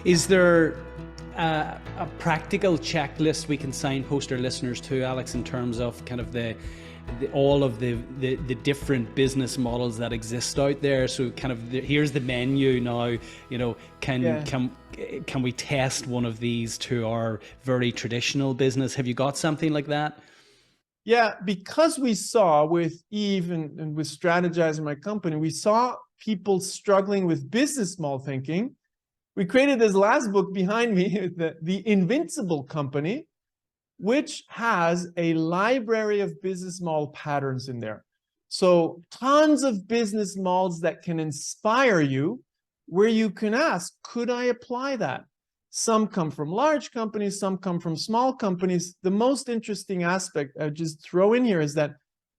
Is there a practical checklist we can signpost our listeners to, Alex, in terms of kind of all of the different business models that exist out there? So kind of here's the menu now, you know, can we test one of these to our very traditional business? Have you got something like that? Yeah, because we saw with Eve and with Strategyzer, my company, we saw people struggling with business model thinking. We created this last book behind me, the Invincible Company, which has a library of business model patterns in there. So tons of business models that can inspire you, where you can ask, could I apply that? Some come from large companies, some come from small companies. The most interesting aspect I just throw in here is that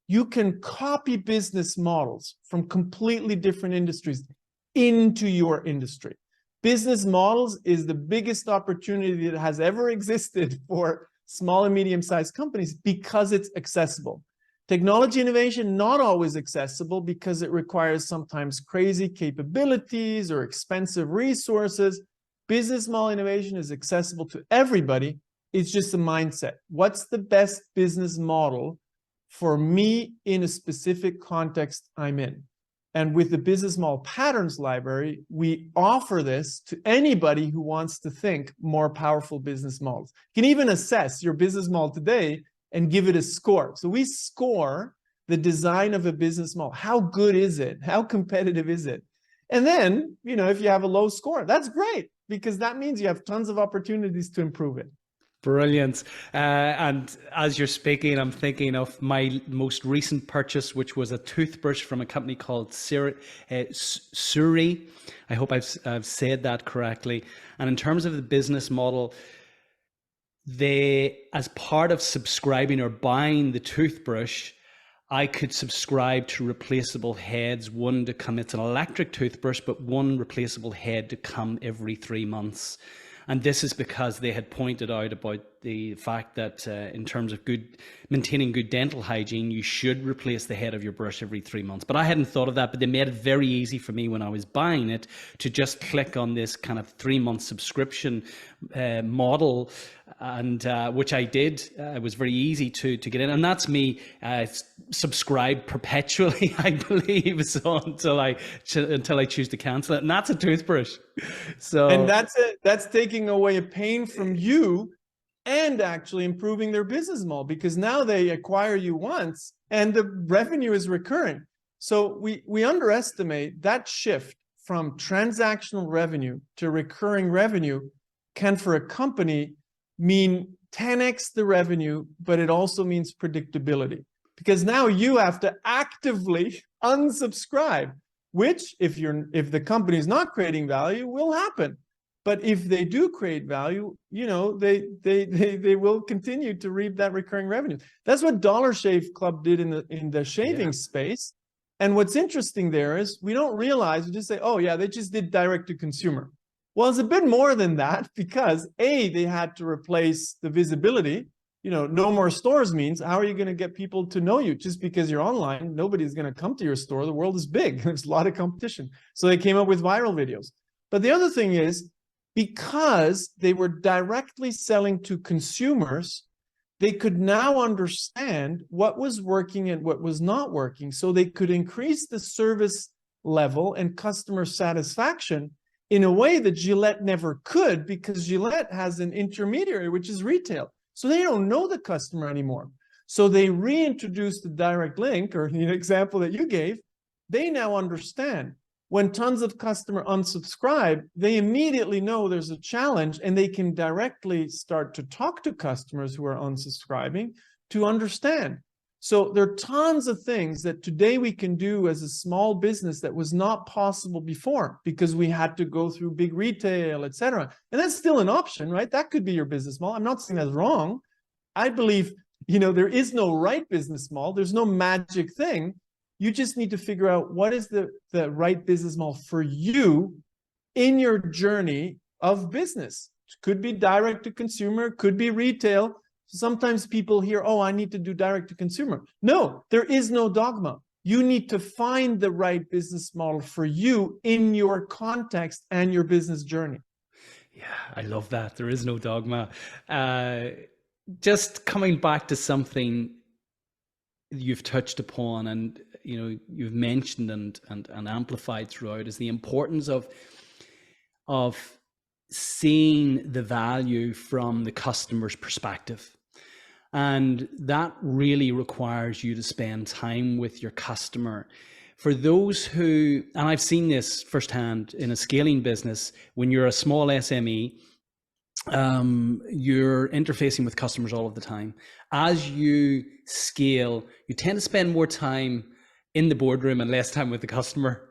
you can copy business models from completely different industries into your industry. Business models is the biggest opportunity that has ever existed for small and medium-sized companies because it's accessible. Technology innovation, not always accessible because it requires sometimes crazy capabilities or expensive resources. Business model innovation is accessible to everybody. It's just a mindset. What's the best business model for me in a specific context I'm in? And with the Business Model Patterns Library, we offer this to anybody who wants to think more powerful business models. You can even assess your business model today and give it a score. So we score the design of a business model. How good is it? How competitive is it? And then, you know, if you have a low score, that's great, because that means you have tons of opportunities to improve it. Brilliant. And as you're speaking, I'm thinking of my most recent purchase, which was a toothbrush from a company called Suri. I hope I've said that correctly. And in terms of the business model, as part of subscribing or buying the toothbrush, I could subscribe to replaceable heads, one to come. It's an electric toothbrush, but one replaceable head to come every 3 months. And this is because they had pointed out about the fact that in terms of maintaining good dental hygiene, you should replace the head of your brush every 3 months. But I hadn't thought of that, but they made it very easy for me when I was buying it to just click on this kind of 3-month subscription model, and which I did. It was very easy to get in, and that's me subscribe perpetually, I believe, so until I choose to cancel it, and that's a toothbrush. So, and that's taking away a pain from you and actually improving their business model, because now they acquire you once and the revenue is recurring. So we underestimate that shift from transactional revenue to recurring revenue can, for a company, mean 10x the revenue, but it also means predictability, because now you have to actively unsubscribe, which if the company is not creating value will happen. But if they do create value, you know, they will continue to reap that recurring revenue. That's what Dollar Shave Club did in the shaving space. And what's interesting there is we don't realize, we just say, oh yeah, they just did direct to consumer. Well, it's a bit more than that, because they had to replace the visibility. You know, no more stores means, how are you going to get people to know you? Just because you're online, nobody's going to come to your store. The world is big. There's a lot of competition. So they came up with viral videos. But the other thing is, because they were directly selling to consumers, they could now understand what was working and what was not working. So they could increase the service level and customer satisfaction in a way that Gillette never could, because Gillette has an intermediary, which is retail. So they don't know the customer anymore. So they reintroduced the direct link, or the example that you gave. They now understand when tons of customers unsubscribe, they immediately know there's a challenge, and they can directly start to talk to customers who are unsubscribing to understand. So there are tons of things that today we can do as a small business that was not possible before, because we had to go through big retail, etc. And that's still an option, right? That could be your business model. I'm not saying that's wrong. I believe, you know, there is no right business model. There's no magic thing. You just need to figure out what is the right business model for you in your journey of business. It could be direct to consumer, could be retail. Sometimes people hear, oh, I need to do direct to consumer. No, there is no dogma. You need to find the right business model for you in your context and your business journey. Yeah, I love that. There is no dogma. Just coming back to something you've touched upon, and you've mentioned and amplified throughout, is the importance of seeing the value from the customer's perspective. And that really requires you to spend time with your customer. For those who, and I've seen this firsthand in a scaling business, when you're a small SME, you're interfacing with customers all of the time. As you scale, you tend to spend more time in the boardroom and less time with the customer.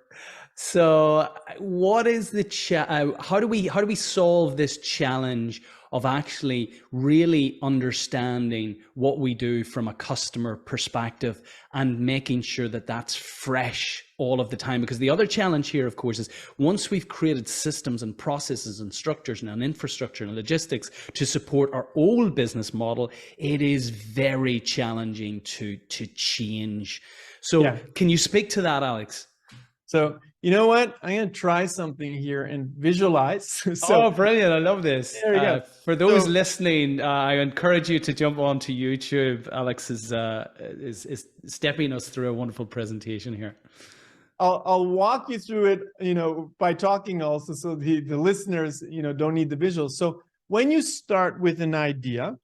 So what is the how do we solve this challenge of actually really understanding what we do from a customer perspective and making sure that that's fresh all of the time? Because the other challenge here, of course, is once we've created systems and processes and structures and an infrastructure and logistics to support our old business model, it is very challenging to change. So Yeah. can you speak to that, Alex? So you know what? I'm going to try something here and visualize. So oh, brilliant. I love this. there we go. For those So- listening, I encourage you to jump onto YouTube. Alex is stepping us through a wonderful presentation here. I'll walk you through it, by talking also, so the listeners, don't need the visuals. So when you start with an idea,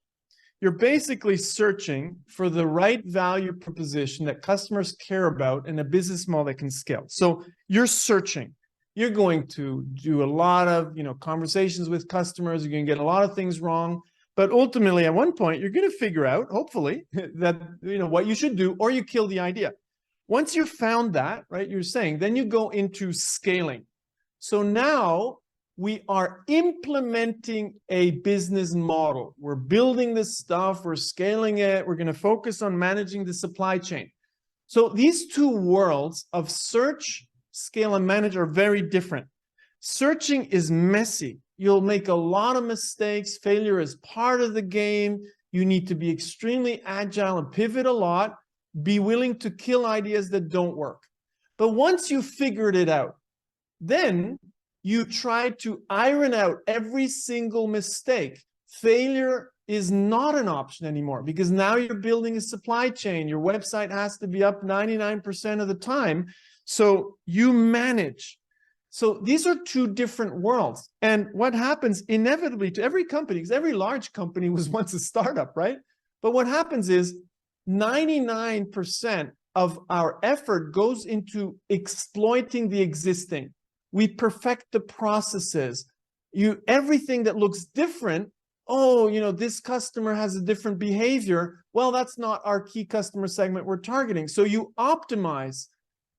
you're basically searching for the right value proposition that customers care about in a business model that can scale. So you're searching. You're going to do a lot of, conversations with customers. You're going to get a lot of things wrong. But ultimately, at one point, you're going to figure out, hopefully, that, what you should do, or you kill the idea. Once you've found that, right, you're saying, then you go into scaling. So now we are implementing a business model. We're building this stuff, we're scaling it, we're going to focus on managing the supply chain. So these two worlds of search, scale, and manage are very different. Searching is messy. You'll make a lot of mistakes. Failure is part of the game. You need to be extremely agile and pivot a lot. Be willing to kill ideas that don't work. But once you've figured it out, then you try to iron out every single mistake. Failure is not an option anymore, because now you're building a supply chain. Your website has to be up 99% of the time. So you manage. So these are two different worlds. And what happens inevitably to every company, because every large company was once a startup, right? But what happens is 99% of our effort goes into exploiting the existing. We perfect the processes. Everything that looks different, this customer has a different behavior. Well, that's not our key customer segment we're targeting. So you optimize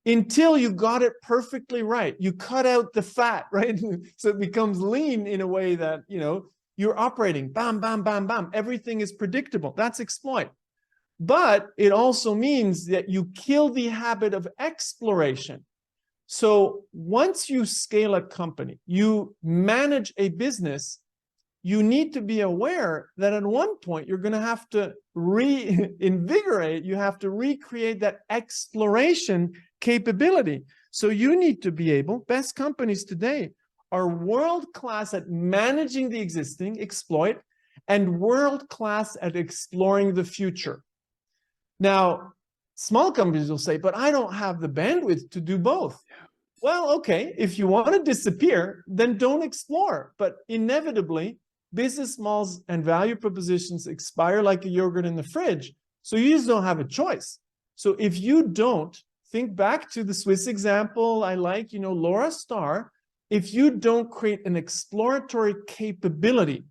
until you got it perfectly right. You cut out the fat, right? So it becomes lean in a way that, you're operating, bam, bam, bam, bam. Everything is predictable. That's exploit. But it also means that you kill the habit of exploration. So once you scale a company, you manage a business, you need to be aware that at one point you're going to have to reinvigorate, you have to recreate that exploration capability. So you need to be able, best companies today are world-class at managing the existing, exploit, and world-class at exploring the future. Now, small companies will say, but I don't have the bandwidth to do both. Well, okay, if you want to disappear, then don't explore. But inevitably, business models and value propositions expire like a yogurt in the fridge. So you just don't have a choice. So if you don't, think back to the Swiss example I like, Laura Starr, if you don't create an exploratory capability,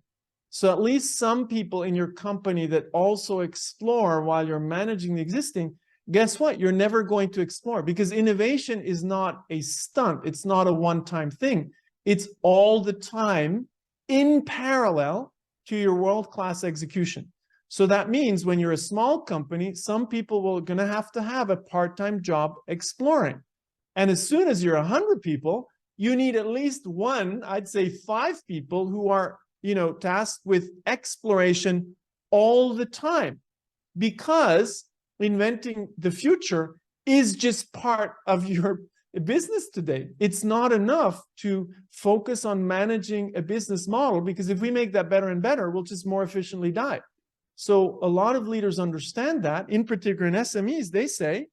so at least some people in your company that also explore while you're managing the existing, guess what? You're never going to explore, because innovation is not a stunt. It's not a one-time thing. It's all the time in parallel to your world-class execution. So that means when you're a small company, some people will going to have a part-time job exploring. And as soon as you're 100 people, you need at least one, I'd say 5 people who are, tasked with exploration all the time, because inventing the future is just part of your business today. It's not enough to focus on managing a business model, because if we make that better and better, we'll just more efficiently die. So a lot of leaders understand that, in particular in SMEs, they say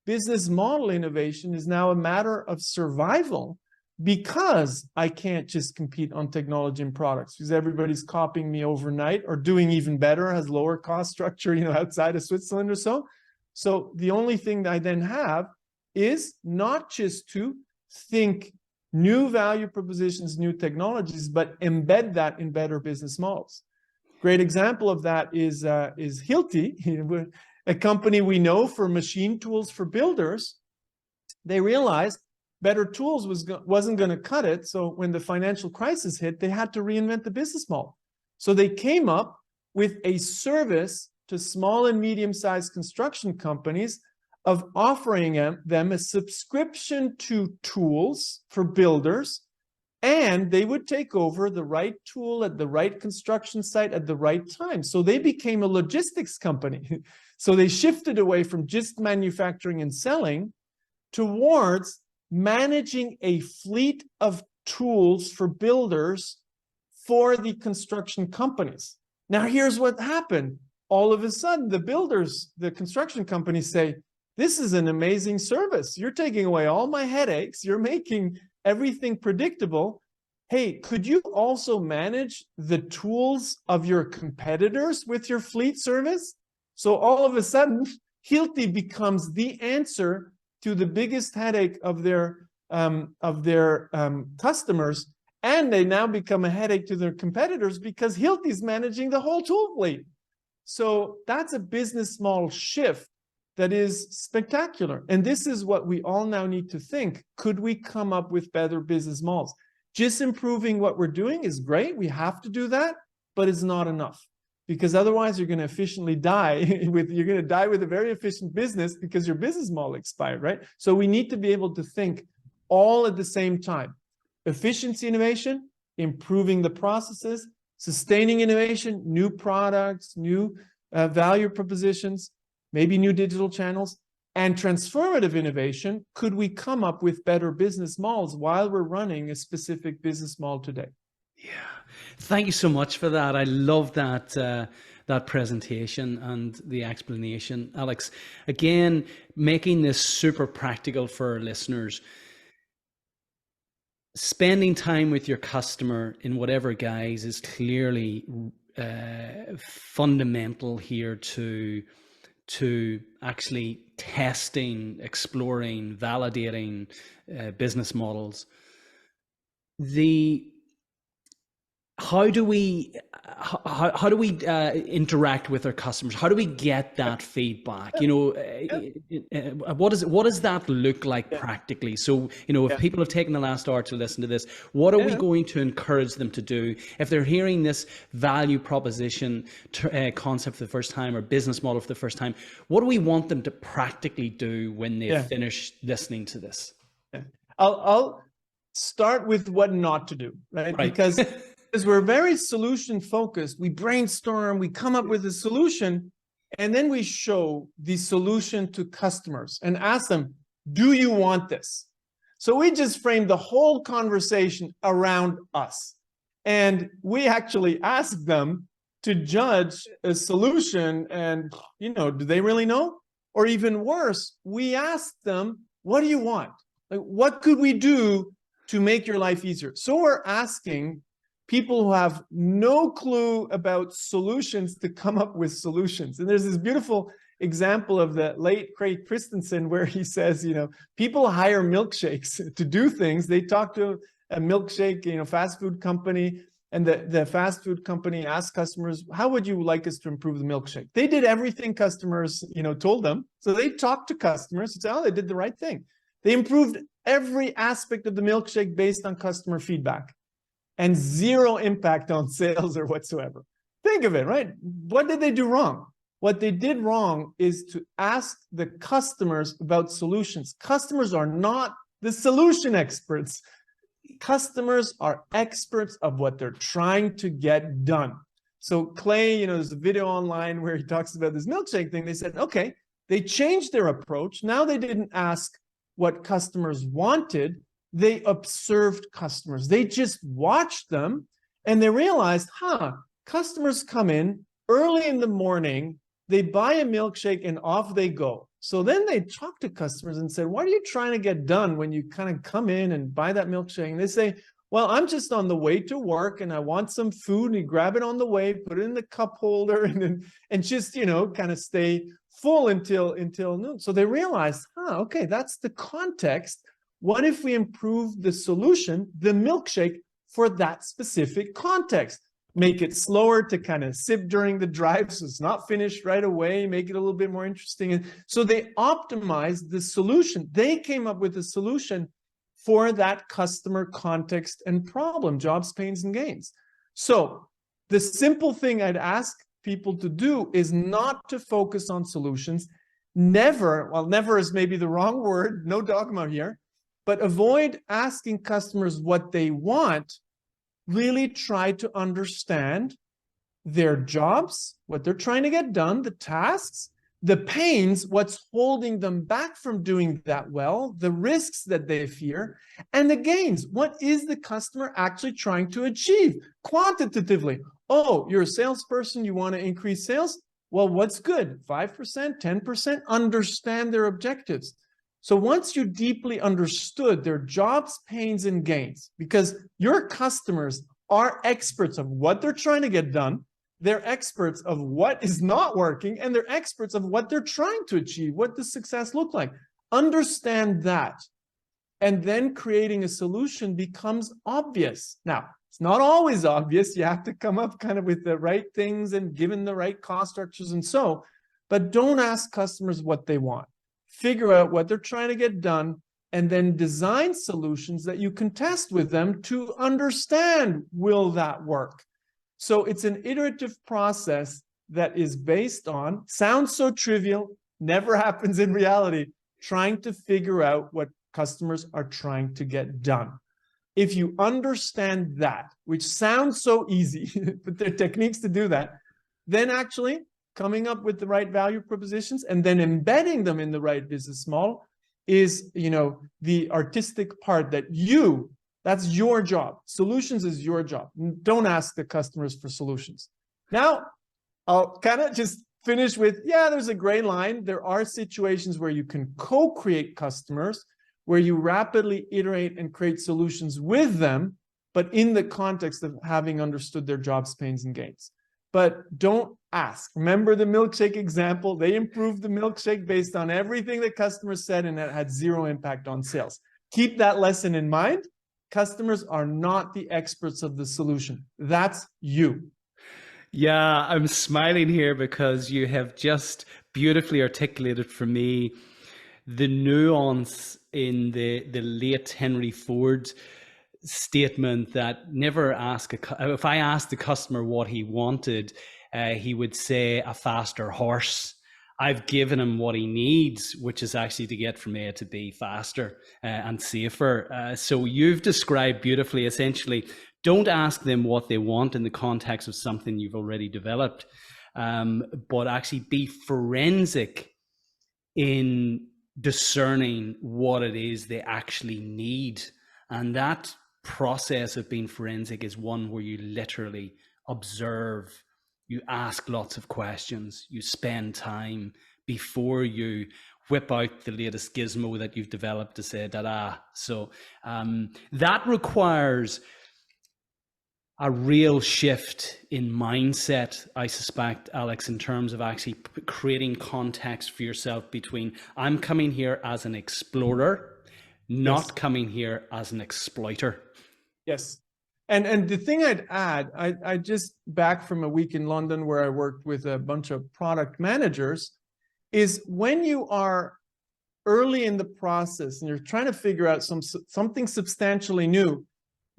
business model innovation is now a matter of survival, because I can't just compete on technology and products because everybody's copying me overnight or doing even better, has lower cost structure, outside of Switzerland or so. So the only thing that I then have is not just to think new value propositions, new technologies, but embed that in better business models. Great example of that is Hilti, a company we know for machine tools for builders. They realized better tools wasn't going to cut it. So when the financial crisis hit, they had to reinvent the business model. So they came up with a service to small and medium-sized construction companies of offering them a subscription to tools for builders, and they would take over the right tool at the right construction site at the right time. So they became a logistics company. So they shifted away from just manufacturing and selling towards managing a fleet of tools for builders for the construction companies. Now, here's what happened. All of a sudden, the construction companies say, this is an amazing service. You're taking away all my headaches. You're making everything predictable. Hey, could you also manage the tools of your competitors with your fleet service? So all of a sudden, Hilti becomes the answer to the biggest headache of their customers, and they now become a headache to their competitors because Hilti is managing the whole tool fleet. So that's a business model shift that is spectacular. And this is what we all now need to think. Could we come up with better business models? Just improving what we're doing is great. We have to do that, but it's not enough, because otherwise you're going to efficiently die you're going to die with a very efficient business because your business model expired, right? So we need to be able to think all at the same time. Efficiency innovation, improving the processes, sustaining innovation, new products, new value propositions, maybe new digital channels, and transformative innovation. Could we come up with better business models while we're running a specific business model today? Yeah, thank you so much for that. I love that that presentation and the explanation, Alex. Again, making this super practical for our listeners. Spending time with your customer in whatever guise is clearly fundamental here to actually testing, exploring, validating business models. How do we interact with our customers? How do we get that feedback? What does that look like practically? So, if people have taken the last hour to listen to this, what are we going to encourage them to do if they're hearing this value proposition concept for the first time, or business model for the first time? What do we want them to practically do when they finish listening to this? I'll start with what not to do, right? Because we're very solution focused. We brainstorm, we come up with a solution, and then we show the solution to customers and ask them, do you want this? So we just frame the whole conversation around us. And we actually ask them to judge a solution and, do they really know? Or even worse, we ask them, what do you want? Like, what could we do to make your life easier? So we're asking people who have no clue about solutions to come up with solutions. And there's this beautiful example of the late Craig Christensen where he says, people hire milkshakes to do things. They talk to a milkshake, fast food company, and the fast food company asked customers, how would you like us to improve the milkshake? They did everything customers, told them. So they talked to customers and said, oh, they did the right thing. They improved every aspect of the milkshake based on customer feedback, and zero impact on sales or whatsoever. Think of it, right? What did they do wrong? What they did wrong is to ask the customers about solutions. Customers are not the solution experts. Customers are experts of what they're trying to get done. So Clay, there's a video online where he talks about this milkshake thing. They said, okay, they changed their approach. Now they didn't ask, what customers wanted. They observed customers. They just watched them and they realized, customers come in early in the morning, they buy a milkshake and off they go. So then they talk to customers and said, what are you trying to get done when you kind of come in and buy that milkshake? And they say, well, I'm just on the way to work and I want some food, and you grab it on the way, put it in the cup holder and just, kind of stay full until noon. So they realized, okay, that's the context. What if we improve the solution, the milkshake, for that specific context? Make it slower to kind of sip during the drive so it's not finished right away, make it a little bit more interesting. And so they optimized the solution. They came up with a solution for that customer context and problem, jobs, pains, and gains. So the simple thing I'd ask people to do is not to focus on solutions. Never, well, never is maybe the wrong word, no dogma here, but avoid asking customers what they want. Really try to understand their jobs, what they're trying to get done, the tasks, the pains, what's holding them back from doing that well, the risks that they fear, and the gains. What is the customer actually trying to achieve quantitatively? Oh, you're a salesperson, you want to increase sales? Well, what's good? 5%, 10%? Understand their objectives. So once you deeply understood their jobs, pains, and gains, because your customers are experts of what they're trying to get done, they're experts of what is not working, and they're experts of what they're trying to achieve, what does success look like. Understand that, and then creating a solution becomes obvious. Now, it's not always obvious. You have to come up kind of with the right things and given the right cost structures and so, but don't ask customers what they want. Figure out what they're trying to get done, and then design solutions that you can test with them to understand, will that work? So it's an iterative process that is based on, sounds so trivial, never happens in reality, trying to figure out what customers are trying to get done. If you understand that, which sounds so easy, but there are techniques to do that, then actually coming up with the right value propositions and then embedding them in the right business model is, the artistic part that's your job. Solutions is your job. Don't ask the customers for solutions. Now, I'll kind of just finish with, there's a gray line. There are situations where you can co-create customers, where you rapidly iterate and create solutions with them, but in the context of having understood their jobs, pains, and gains. But don't ask. Remember the milkshake example? They improved the milkshake based on everything the customers said, and that had zero impact on sales. Keep that lesson in mind. Customers are not the experts of the solution. That's you. Yeah, I'm smiling here because you have just beautifully articulated for me the nuance in the late Henry Ford statement that never ask if I asked the customer what he wanted, he would say a faster horse. I've given him what he needs, which is actually to get from A to B faster and safer. So you've described beautifully, essentially, don't ask them what they want in the context of something you've already developed, but actually be forensic in discerning what it is they actually need. And that process of being forensic is one where you literally observe, you ask lots of questions, you spend time before you whip out the latest gizmo that you've developed to say da-da. So that requires a real shift in mindset, I suspect, Alex, in terms of actually creating context for yourself between I'm coming here as an explorer, not coming here as an exploiter. Yes. And the thing I'd add, I just back from a week in London where I worked with a bunch of product managers, is when you are early in the process and you're trying to figure out something substantially new,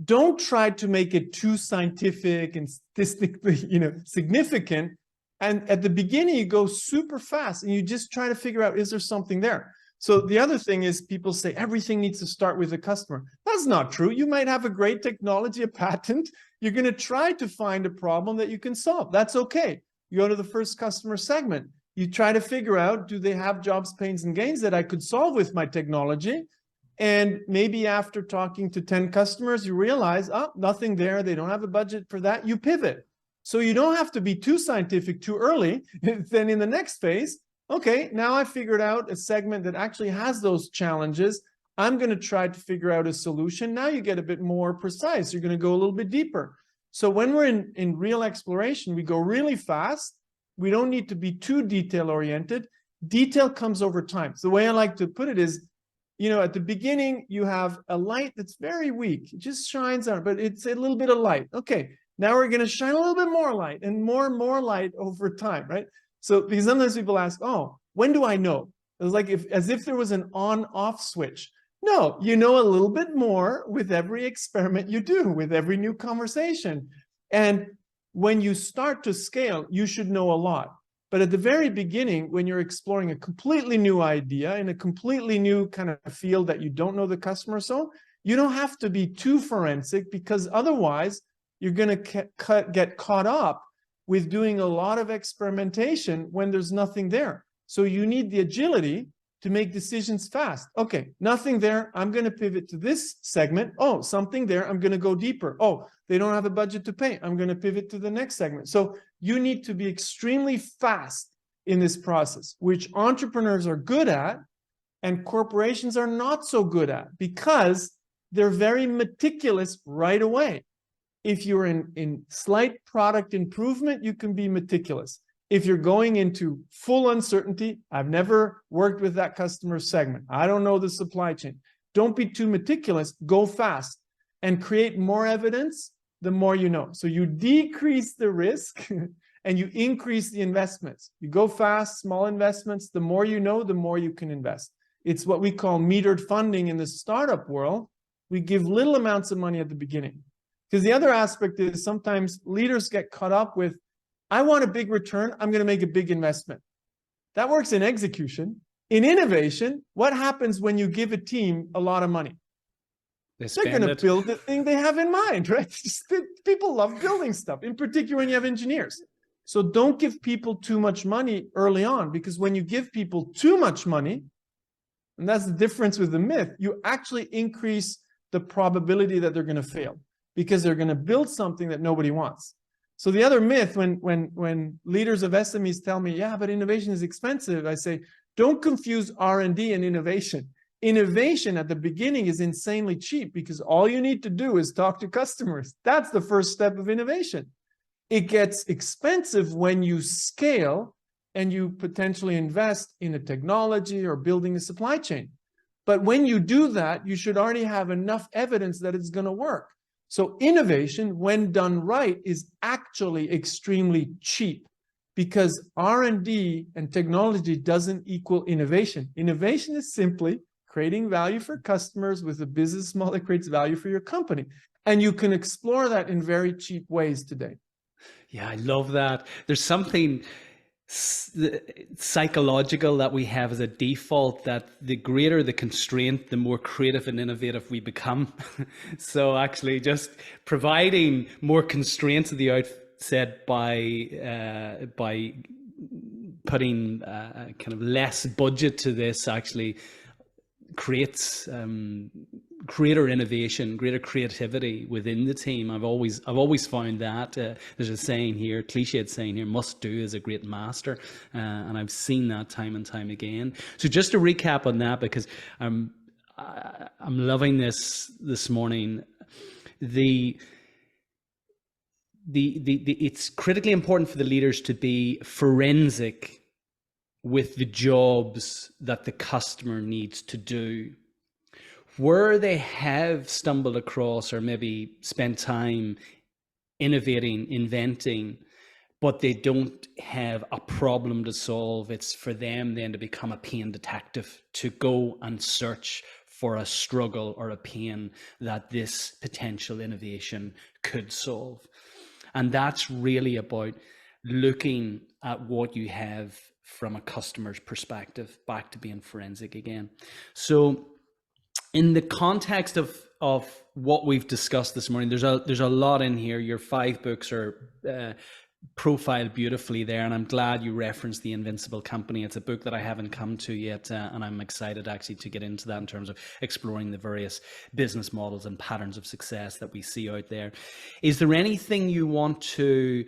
don't try to make it too scientific and statistically, significant. And at the beginning, you go super fast and you just try to figure out, is there something there? So the other thing is people say everything needs to start with the customer. That's not true. You might have a great technology, a patent. You're going to try to find a problem that you can solve. That's okay. You go to the first customer segment. You try to figure out, do they have jobs, pains, and gains that I could solve with my technology? And maybe after talking to 10 customers, you realize, oh, nothing there. They don't have a budget for that. You pivot. So you don't have to be too scientific too early. Then in the next phase, okay, now I figured out a segment that actually has those challenges. I'm going to try to figure out a solution. Now you get a bit more precise. You're going to go a little bit deeper. So when we're in real exploration, we go really fast. We don't need to be too detail oriented. Detail comes over time. So the way I like to put it is, you know, at the beginning, you have a light that's very weak. It just shines on, but it's a little bit of light. Okay, now we're going to shine a little bit more light and more light over time, right? So because sometimes people ask, oh, when do I know? It's like as if there was an on-off switch. No, you know a little bit more with every experiment you do, with every new conversation. And when you start to scale, you should know a lot. But at the very beginning, when you're exploring a completely new idea in a completely new kind of field that you don't know the customer, so you don't have to be too forensic, because otherwise you're going to get caught up with doing a lot of experimentation when there's nothing there. So you need the agility to make decisions fast. Okay, nothing there. I'm going to pivot to this segment. Oh, something there. I'm going to go deeper. Oh, they don't have a budget to pay. I'm going to pivot to the next segment. So you need to be extremely fast in this process, which entrepreneurs are good at and corporations are not so good at, because they're very meticulous right away. If you're in slight product improvement, you can be meticulous. If you're going into full uncertainty, I've never worked with that customer segment, I don't know the supply chain. Don't be too meticulous, go fast and create more evidence the more you know. So you decrease the risk and you increase the investments. You go fast, small investments, the more you know, the more you can invest. It's what we call metered funding in the startup world. We give little amounts of money at the beginning. Because the other aspect is sometimes leaders get caught up with, I want a big return, I'm going to make a big investment. That works in execution. In innovation, what happens when you give a team a lot of money? They're going to build the thing they have in mind, right? People love building stuff, in particular when you have engineers. So don't give people too much money early on, because when you give people too much money, and that's the difference with the myth, you actually increase the probability that they're going to fail, because they're going to build something that nobody wants. So the other myth, when leaders of SMEs tell me, yeah, but innovation is expensive, I say, don't confuse R&D and innovation. Innovation at the beginning is insanely cheap, because all you need to do is talk to customers. That's the first step of innovation. It gets expensive when you scale and you potentially invest in a technology or building a supply chain. But when you do that, you should already have enough evidence that it's going to work. So innovation, when done right, is actually extremely cheap, because R&D and technology doesn't equal innovation. Innovation is simply creating value for customers with a business model that creates value for your company. And you can explore that in very cheap ways today. Yeah, I love that. There's something psychological that we have as a default, that the greater the constraint, the more creative and innovative we become. So actually just providing more constraints at the outset by putting kind of less budget to this actually creates greater innovation, greater creativity within the team. I've always found that there's a saying here, cliched saying here, must do is a great master, and I've seen that time and time again. So just to recap on that, because I'm loving this morning, it's critically important for the leaders to be forensic with the jobs that the customer needs to do. Where they have stumbled across or maybe spent time innovating, inventing, but they don't have a problem to solve, it's for them then to become a pain detective, to go and search for a struggle or a pain that this potential innovation could solve. And that's really about looking at what you have from a customer's perspective, back to being forensic again. So in the context of what we've discussed this morning, there's a lot in here. Your 5 books are profiled beautifully there, and I'm glad you referenced The Invincible Company. It's a book that I haven't come to yet, and I'm excited actually to get into that in terms of exploring the various business models and patterns of success that we see out there. Is there anything you want to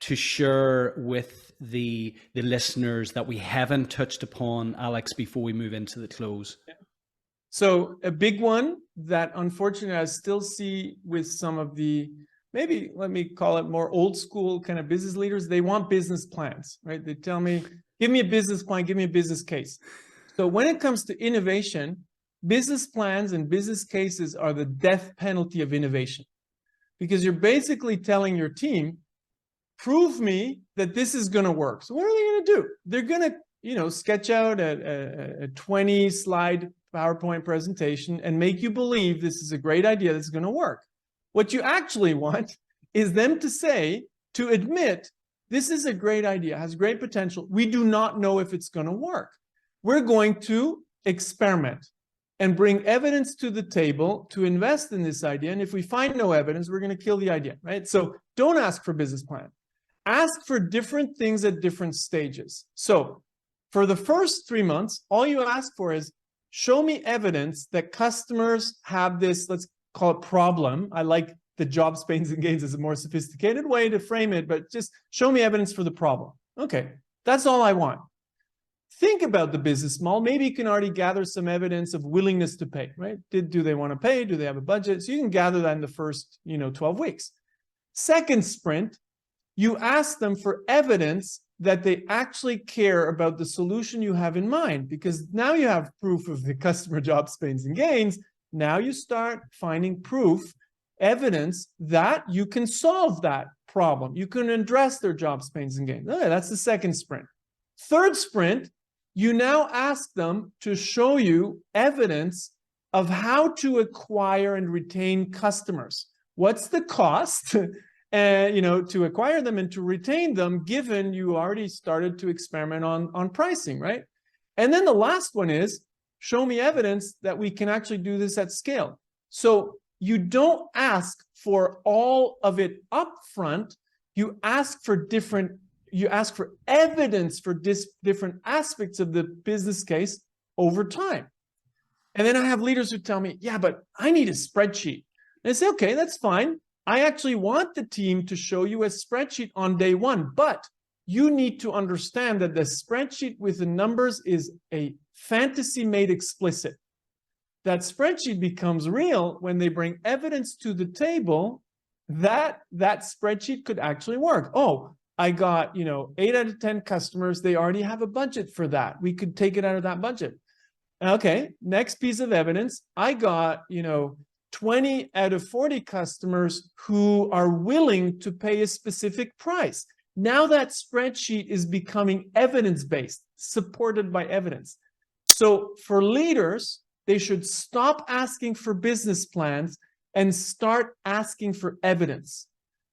share with the listeners that we haven't touched upon, Alex, before we move into the close? So a big one that unfortunately I still see with some of the, maybe let me call it more old school kind of business leaders, they want business plans, right? They tell me, give me a business plan, give me a business case. So when it comes to innovation, business plans and business cases are the death penalty of innovation, because you're basically telling your team, prove me that this is going to work. So what are they going to do? They're going to, sketch out a 20 slide PowerPoint presentation and make you believe this is a great idea that's going to work. What you actually want is them to admit, this is a great idea, has great potential. We do not know if it's going to work. We're going to experiment and bring evidence to the table to invest in this idea. And if we find no evidence, we're going to kill the idea, right? So don't ask for a business plan. Ask for different things at different stages. So for the first 3 months, all you ask for is, show me evidence that customers have this, let's call it problem. I like the jobs, pains, and gains as a more sophisticated way to frame it, but just show me evidence for the problem. Okay, that's all I want. Think about the business model. Maybe you can already gather some evidence of willingness to pay, right? Do they want to pay? Do they have a budget? So you can gather that in the first, 12 weeks. Second sprint, you ask them for evidence that they actually care about the solution you have in mind, because now you have proof of the customer jobs, pains, and gains. Now you start finding proof, evidence that you can solve that problem. You can address their jobs, pains, and gains. Okay, that's the second sprint. Third sprint, you now ask them to show you evidence of how to acquire and retain customers. What's the cost? To acquire them and to retain them, given you already started to experiment on pricing, right? And then the last one is, show me evidence that we can actually do this at scale. So you don't ask for all of it up front. You ask for evidence for different aspects of the business case over time. And then I have leaders who tell me, yeah, but I need a spreadsheet. And I say, okay, that's fine. I actually want the team to show you a spreadsheet on day one, but you need to understand that the spreadsheet with the numbers is a fantasy made explicit. That spreadsheet becomes real when they bring evidence to the table that that spreadsheet could actually work. Oh, I got, 8 out of 10 customers. They already have a budget for that. We could take it out of that budget. Okay, next piece of evidence. I got, 20 out of 40 customers who are willing to pay a specific price. Now that spreadsheet is becoming evidence-based, supported by evidence. So for leaders, they should stop asking for business plans and start asking for evidence.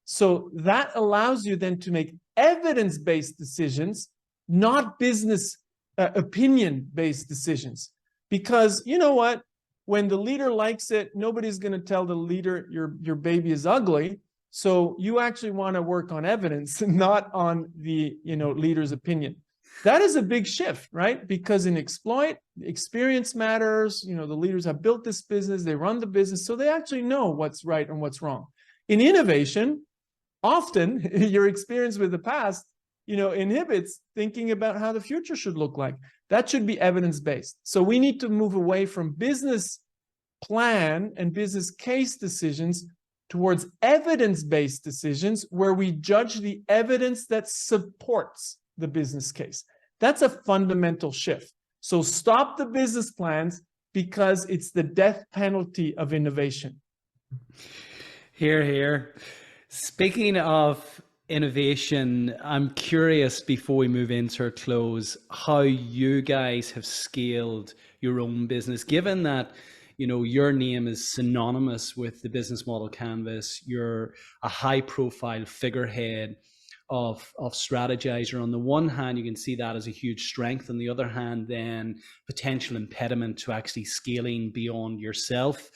So that allows you then to make evidence-based decisions, not business opinion-based decisions. Because you know what? When the leader likes it, nobody's going to tell the leader your baby is ugly. So you actually want to work on evidence, not on the leader's opinion. That is a big shift, right? Because in exploit, experience matters. The leaders have built this business, they run the business, so they actually know what's right and what's wrong. In innovation, often your experience with the past, inhibits thinking about how the future should look like. That should be evidence-based. So we need to move away from business plan and business case decisions towards evidence-based decisions where we judge the evidence that supports the business case. That's a fundamental shift. So stop the business plans, because it's the death penalty of innovation. Hear, hear. Speaking of innovation, I'm curious, before we move into our close, how you guys have scaled your own business, given that your name is synonymous with the business model canvas. You're a high profile figurehead of Strategyzer. On the one hand, you can see that as a huge strength. On the other hand, then potential impediment to actually scaling beyond yourself.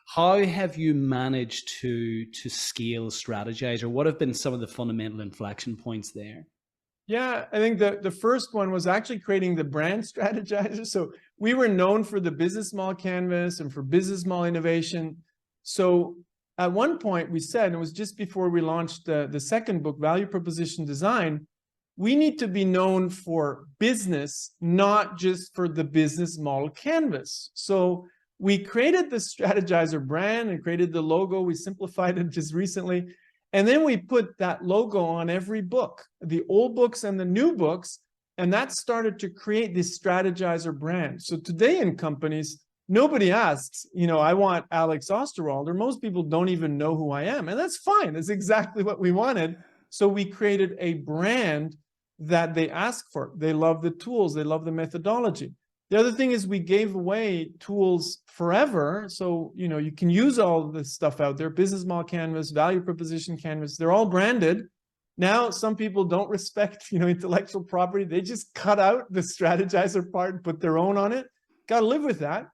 How have you managed to scale Strategyzer? What have been some of the fundamental inflection points there? Yeah, I think the first one was actually creating the brand Strategyzer. So we were known for the business model canvas and for business model innovation. So at one point we said, it was just before we launched the second book, Value Proposition Design, we need to be known for business, not just for the business model canvas. So we created the Strategyzer brand and created the logo. We simplified it just recently. And then we put that logo on every book, the old books and the new books, and that started to create this Strategyzer brand. So today in companies, nobody asks, I want Alex Osterwalder. Most people don't even know who I am, and that's fine. That's exactly what we wanted. So we created a brand that they ask for. They love the tools. They love the methodology. The other thing is we gave away tools forever. So, you can use all of this stuff out there, business model canvas, value proposition canvas, they're all branded. Now, some people don't respect, intellectual property. They just cut out the Strategyzer part and put their own on it. Got to live with that.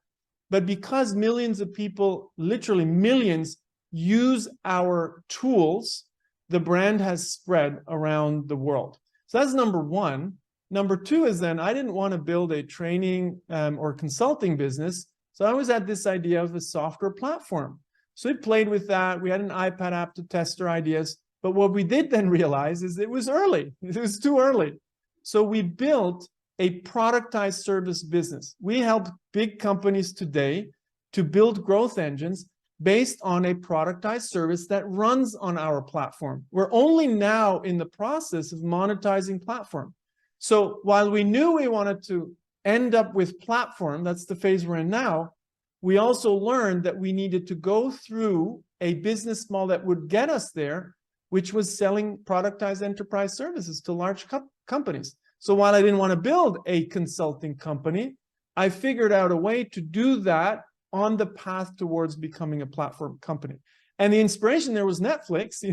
But because millions of people, literally millions, use our tools, the brand has spread around the world. So that's number one. Number two is then I didn't want to build a training or consulting business. So I always had this idea of a software platform. So we played with that. We had an iPad app to test our ideas. But what we did then realize is it was early. It was too early. So we built a productized service business. We help big companies today to build growth engines based on a productized service that runs on our platform. We're only now in the process of monetizing platform. So while we knew we wanted to end up with platform, that's the phase we're in now, we also learned that we needed to go through a business model that would get us there, which was selling productized enterprise services to large companies. So while I didn't want to build a consulting company, I figured out a way to do that on the path towards becoming a platform company. And the inspiration there was Netflix.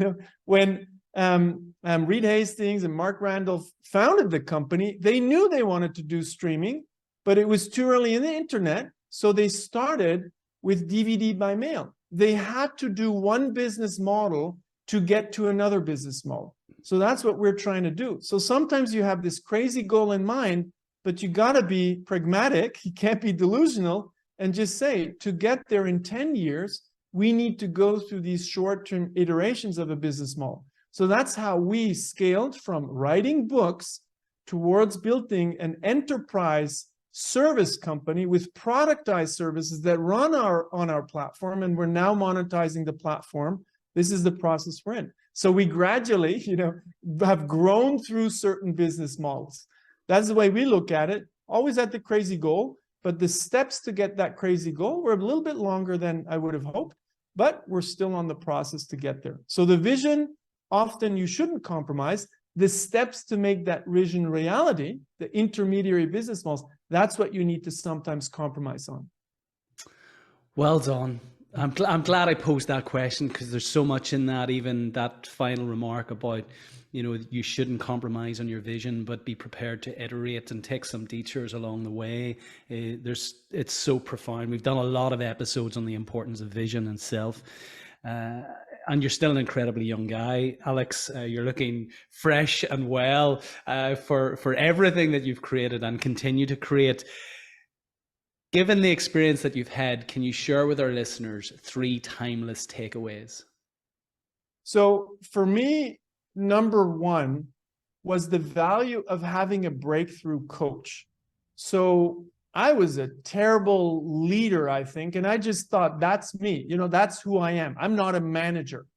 When Reed Hastings and Mark Randolph founded the company, they knew they wanted to do streaming, but it was too early in the internet. So they started with DVD by mail. They had to do one business model to get to another business model. So that's what we're trying to do. So sometimes you have this crazy goal in mind, but you got to be pragmatic. You can't be delusional and just say, to get there in 10 years, we need to go through these short-term iterations of a business model. So that's how we scaled from writing books towards building an enterprise service company with productized services that run on our platform, and we're now monetizing the platform. This is the process we're in. So we gradually, have grown through certain business models. That's the way we look at it. Always at the crazy goal, but the steps to get that crazy goal were a little bit longer than I would have hoped, but we're still on the process to get there. So the vision, often you shouldn't compromise. The steps to make that vision reality, the intermediary business models, that's what you need to sometimes compromise on. Well done. I'm glad I posed that question, because there's so much in that, even that final remark about, you shouldn't compromise on your vision, but be prepared to iterate and take some detours along the way. It's so profound. We've done a lot of episodes on the importance of vision and self. And you're still an incredibly young guy, Alex. You're looking fresh and well for everything that you've created and continue to create. Given the experience that you've had, can you share with our listeners 3 timeless takeaways? So for me, number one was the value of having a breakthrough coach. So I was a terrible leader, I think, and I just thought, that's me. That's who I am. I'm not a manager.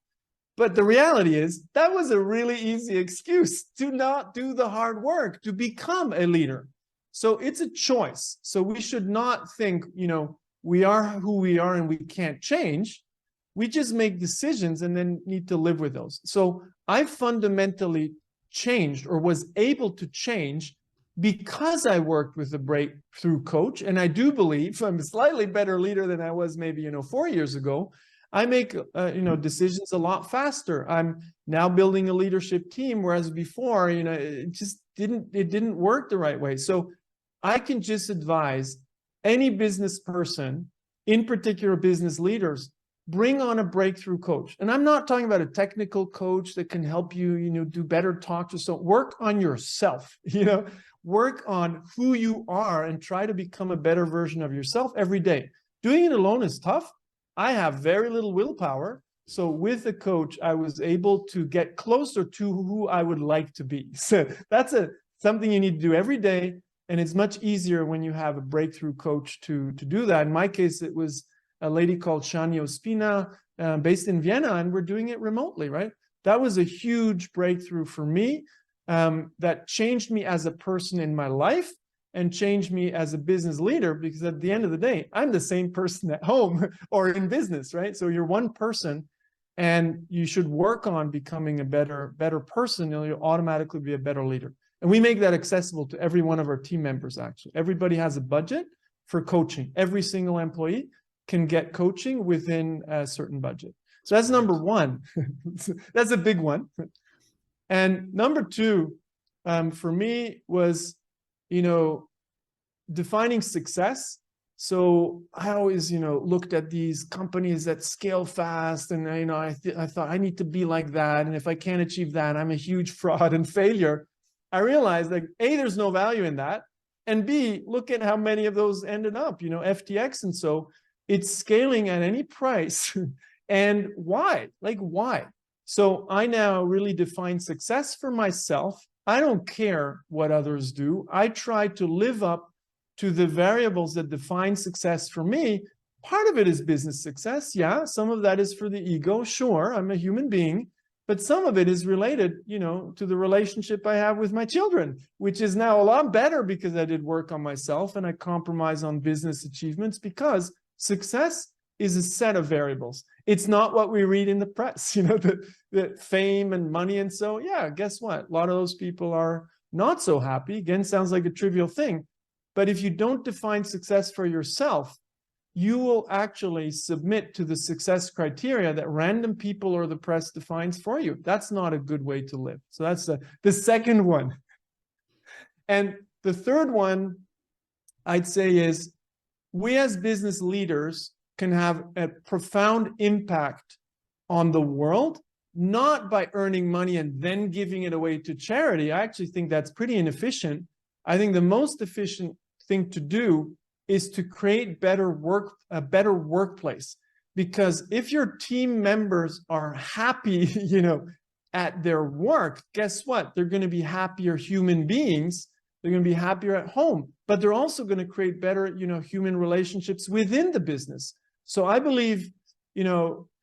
But the reality is that was a really easy excuse to not do the hard work to become a leader. So it's a choice. So we should not think, we are who we are and we can't change. We just make decisions and then need to live with those. So I fundamentally changed, or was able to change, because I worked with a breakthrough coach. And I do believe I'm a slightly better leader than I was maybe, 4 years ago. I make, decisions a lot faster. I'm now building a leadership team, whereas before, it didn't work the right way. So I can just advise any business person in particular business leaders, bring on a breakthrough coach. And I'm not talking about a technical coach that can help you, do better talks or so. Work on yourself, work on who you are and try to become a better version of yourself every day. Doing it alone is tough. I have very little willpower. So with a coach, I was able to get closer to who I would like to be. So that's something you need to do every day. And it's much easier when you have a breakthrough coach to do that. In my case, it was a lady called Shani Ospina, based in Vienna, and we're doing it remotely, right? That was a huge breakthrough for me, that changed me as a person in my life and changed me as a business leader, because at the end of the day, I'm the same person at home or in business, right? So you're one person, and you should work on becoming a better person. You'll automatically be a better leader. And we make that accessible to every one of our team members, actually. Everybody has a budget for coaching. Every single employee can get coaching within a certain budget. So that's number one. That's a big one. And number two, for me was, defining success. So I always, looked at these companies that scale fast, and I thought I need to be like that. And if I can't achieve that, I'm a huge fraud and failure. I realized that A, there's no value in that, and B, look at how many of those ended up, FTX. And so it's scaling at any price. And why? Like, why? So I now really define success for myself. I don't care what others do. I try to live up to the variables that define success for me. Part of it is business success. Yeah, some of that is for the ego. Sure, I'm a human being. But some of it is related, to the relationship I have with my children, which is now a lot better because I did work on myself and I compromise on business achievements, because success is a set of variables. It's not what we read in the press, the fame and money. And so, yeah, guess what? A lot of those people are not so happy. Again, sounds like a trivial thing. But if you don't define success for yourself, you will actually submit to the success criteria that random people or the press defines for you. That's not a good way to live. So that's the second one. And the third one, I'd say, is we as business leaders can have a profound impact on the world, not by earning money and then giving it away to charity. I actually think that's pretty inefficient. I think the most efficient thing to do is to create a better workplace. Because if your team members are happy, at their work, guess what? They're going to be happier human beings. They're going to be happier at home, but they're also going to create better, human relationships within the business. So I believe,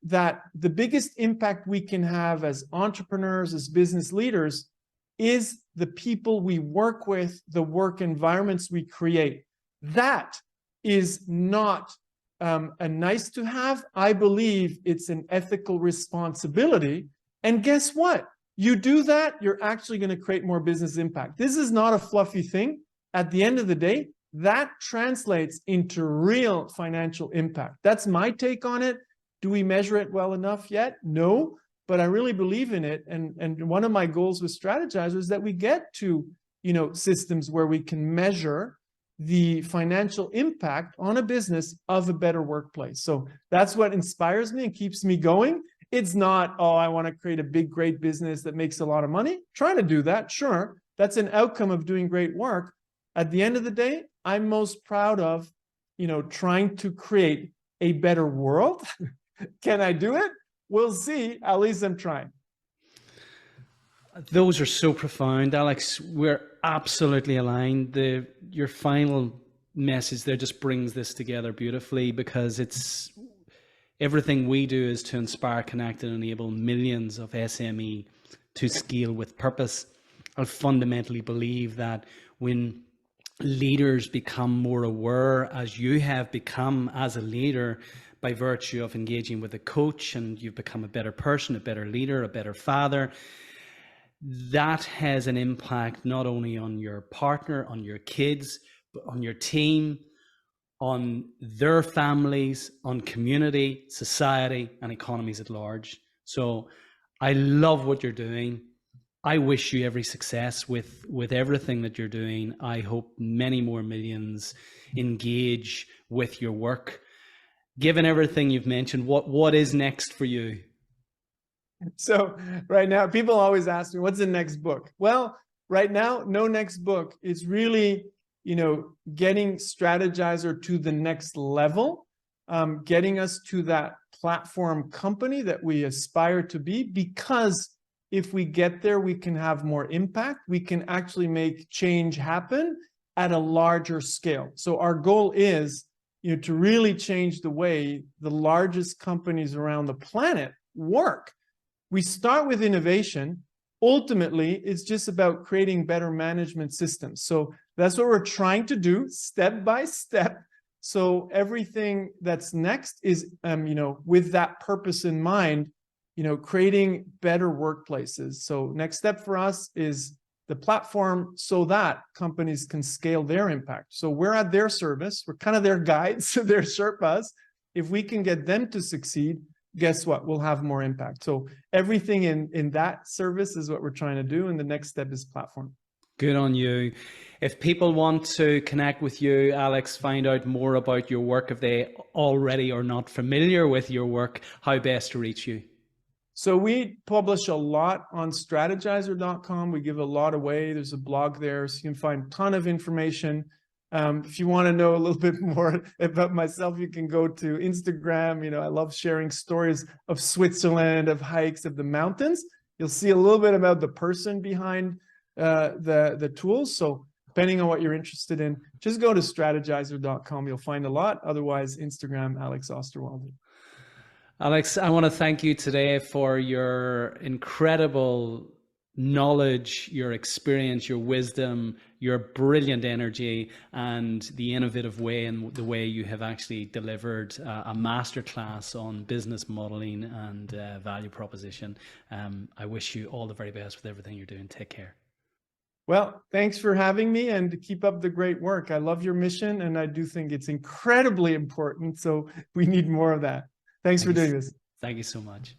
that the biggest impact we can have as entrepreneurs, as business leaders, is the people we work with, the work environments we create. That is not a nice to have. I believe it's an ethical responsibility. And guess what? You do that, you're actually going to create more business impact. This is not a fluffy thing. At the end of the day, that translates into real financial impact. That's my take on it. Do we measure it well enough yet? No, but I really believe in it. And one of my goals with Strategyzer is that we get to, systems where we can measure the financial impact on a business of a better workplace. So that's what inspires me and keeps me going. It's not, oh, I want to create a big, great business that makes a lot of money. Trying to do that, sure. That's an outcome of doing great work. At the end of the day, I'm most proud of, trying to create a better world. Can I do it? We'll see. At least I'm trying. Those are so profound, Alex. We're absolutely aligned. Your final message there just brings this together beautifully, because it's everything we do is to inspire, connect, and enable millions of SME to scale with purpose. I fundamentally believe that when leaders become more aware, as you have become as a leader, by virtue of engaging with a coach, and you've become a better person, a better leader, a better father, that has an impact not only on your partner, on your kids, but on your team, on their families, on community, society, and economies at large. So I love what you're doing. I wish you every success with everything that you're doing. I hope many more millions engage with your work. Given everything you've mentioned, what is next for you? So right now, people always ask me, what's the next book? Well, right now, no next book. It's really, getting Strategyzer to the next level, getting us to that platform company that we aspire to be, because if we get there, we can have more impact. We can actually make change happen at a larger scale. So our goal is, to really change the way the largest companies around the planet work. We start with innovation. Ultimately, it's just about creating better management systems. So that's what we're trying to do step by step. So everything that's next is, with that purpose in mind, creating better workplaces. So next step for us is the platform so that companies can scale their impact. So we're at their service. We're kind of their guides, their Sherpas. If we can get them to succeed, guess what? We'll have more impact. So everything in that service is what we're trying to do. And the next step is platform. Good on you. If people want to connect with you, Alex, find out more about your work, if they already are not familiar with your work, how best to reach you? So we publish a lot on Strategyzer.com. We give a lot away. There's a blog there, so you can find a ton of information. If you want to know a little bit more about myself, you can go to Instagram. I love sharing stories of Switzerland, of hikes, of the mountains. You'll see a little bit about the person behind the tools. So depending on what you're interested in, just go to Strategyzer.com. You'll find a lot. Otherwise, Instagram, Alex Osterwalder. Alex, I want to thank you today for your incredible knowledge, your experience, your wisdom, your brilliant energy, and the innovative way and the way you have actually delivered a masterclass on business modeling and value proposition. I wish you all the very best with everything you're doing. Take care. Well, thanks for having me, and keep up the great work. I love your mission, and I do think it's incredibly important. So we need more of that. Thanks for doing this. Thank you so much.